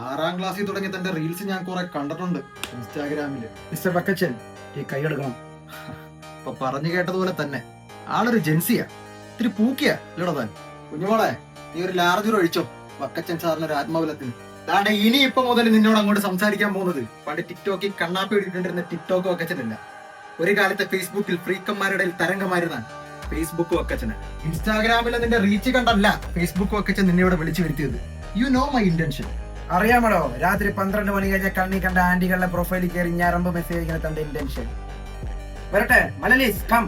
6ാം ക്ലാസ്സിൽ തുടങ്ങി തന്റെ റീൽസ് ഞാൻ കുറെ കണ്ടിട്ടുണ്ട് ഇൻസ്റ്റാഗ്രാമില്. മിസ്റ്റർ വക്കച്ചൻ ഈ കൈയെടുക്കണം. ഇപ്പൊ പറഞ്ഞു കേട്ടതുപോലെ തന്നെ ആളൊരു ജെൻസിയാ, ഇത്തിരി പൂക്കിയാ ഇല്ലടോ താൻ. കുഞ്ഞുമോളെ, നീ ഒരു ലാർജർ ഒഴിച്ചോ വക്കച്ചൻ സാറിന് ഒരു ആത്മബലത്തിന്. താണ്ടെ ഇനി ഇപ്പൊ മുതൽ നിന്നോട് അങ്ങോട്ട് സംസാരിക്കാൻ പോകുന്നത് പണ്ട് ടിക്ടോക്കിൽ കണ്ണാപ്പി ഇട്ടിട്ടുണ്ടിരുന്ന ടിക്ടോക്ക് വക്കച്ചനല്ല. ഒരു കാലത്തെ ഫേസ്ബുക്കിൽ ഫ്രീക്കന്മാരുടെ തരംഗമായിരുന്നാണ് ഫേസ്ബുക്ക് വക്കച്ചന്. ഇൻസ്റ്റാഗ്രാമിൽ നിന്റെ റീച്ച് കണ്ടല്ല ഫേസ്ബുക്ക് വക്കച്ചൻ നിന്നെ ഇവിടെ വിളിച്ചു വരുത്തിയത്. You know my intention. അറിയാമടോ, രാത്രി 12 മണി കഴിഞ്ഞ കണ്ണി കണ്ട ആന്റികളുടെ പ്രൊഫൈലിൽ കയറി ഞരമ്പ് മെസ്സേജ് അയക്കുന്ന തന്റെ ഇന്റൻഷൻ. വരട്ടെ മലയാളീസ് കം.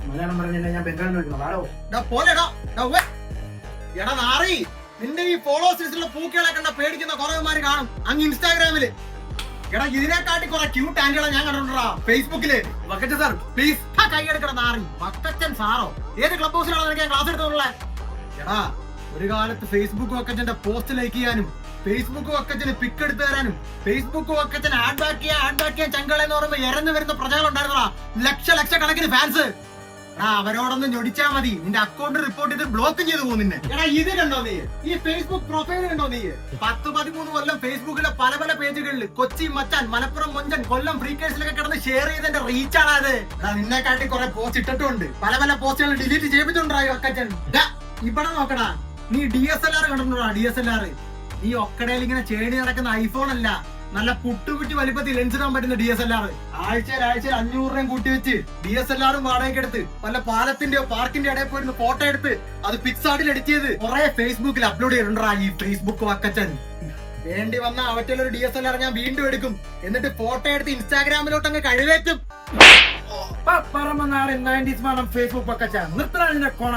മലയാളം പറഞ്ഞില്ല, ഞാൻ ബംഗാളിൽ വിളിക്കണം. എടാ നാറി, നിന്റെ ഈ ഫോളോവേഴ്സിലുള്ള പൂക്കളെ കണ്ട പേടിക്കുന്ന കുറവന്മാര് കാണും അങ്ങ് ഇൻസ്റ്റാഗ്രാമില്. എടാ ഇതിനെക്കാട്ടി കുറെ ക്യൂട്ട് ആന്റികളെ ഞാൻ കണ്ടിട്ടുണ്ടാ ഫേസ്ബുക്കില്. വക്കച്ചൻ സാർ പ്ലീസ് കൈയെടുക്കണ നാറി. വക്കച്ചൻ സാറോ? ഏത് ക്ലബ് ഹൗസിലാണ് നിനക്ക് ഞാൻ ക്ലാസ് എടുത്തോളെ? എടാ ഒരു കാലത്ത് ഫേസ്ബുക്ക് വക്കച്ചന്റെ പോസ്റ്റ് ലൈക്ക് ചെയ്യാനും ഫേസ്ബുക്ക് വക്കച്ചന് പിക്ക് എടുത്തു തരാനും ഫേസ്ബുക്ക് വക്കച്ചൻ ആഡ് ബാക്ക് ചെയ്യാൻ ചങ്കളെന്ന് പറയുമ്പോ ഇറങ്ങി വരുന്ന പ്രജകൾ ഉണ്ടായിരുന്നടാ. ലക്ഷക്കണക്കിന് ഫാൻസ്. എടാ അവരോടൊന്ന് ഞൊടിച്ചാ മതി, നിന്റെ അക്കൗണ്ട് റിപ്പോർട്ട് ചെയ്ത് ബ്ലോക്ക് ചെയ്തു പോകും നിന്നെ. എടാ ഇത് കണ്ടോ നീ? ഈ ഫേസ്ബുക്ക് പ്രൊഫൈൽ കണ്ടോ നീ? 10-13 കൊല്ലം ഫേസ്ബുക്കിലെ പല പേജുകളിൽ കൊച്ചി, മച്ചാൻ, മലപ്പുറം, മൊഞ്ചൻ, കൊല്ലം ഫ്രീക്കേഴ്സിലൊക്കെ കിടന്ന് ഷെയർ ചെയ്തതിന്റെ റീച്ചാണ് അത്. എടാ നിന്നെ കാട്ടി കുറെ പോസ്റ്റ് ഇട്ടിട്ടുണ്ട്, പല പോസ്റ്റുകൾ ഡിലീറ്റ് ചെയ്യിപ്പിച്ചുണ്ടായി വക്കച്ചൻ. ഇവിടെ നോക്കടാ, നീ DSLR കണ്ടിട്ടുണ്ടോ? DSLR നീ ഒക്കടയിൽ ഇങ്ങനെ ചേടി നടക്കുന്ന ഐഫോൺ അല്ല, നല്ല പുട്ടുകുറ്റി വലിപ്പത്തിൽ ലെൻസ് ഇടാൻ പറ്റുന്ന DSLR. ആഴ്ചയിൽ 500 രൂപയും കൂട്ടി വെച്ച് DSLR വാടകയ്ക്ക് എടുത്ത് വല്ല പാലത്തിന്റെയോ പാർക്കിന്റെ ഇടയിൽ പോയിരുന്ന് ഫോട്ടോ എടുത്ത് അത് പിക്സാർട്ടിൽ എഡിറ്റ് ചെയ്ത് കുറെ ഫേസ്ബുക്കിൽ അപ്ലോഡ് ചെയ്തിട്ടുണ്ടാ ഈ ഫേസ്ബുക്ക് വക്കച്ചൻ. വേണ്ടി വന്ന അവറ്റൊരു DSLR ഞാൻ വീണ്ടും എടുക്കും, എന്നിട്ട് ഫോട്ടോ എടുത്ത് ഇൻസ്റ്റാഗ്രാമിലോട്ട് അങ്ങ് കഴിവേറ്റും. ഫേസ്ബുക്ക് വക്കച്ചൻ നിർത്തണം കോണ.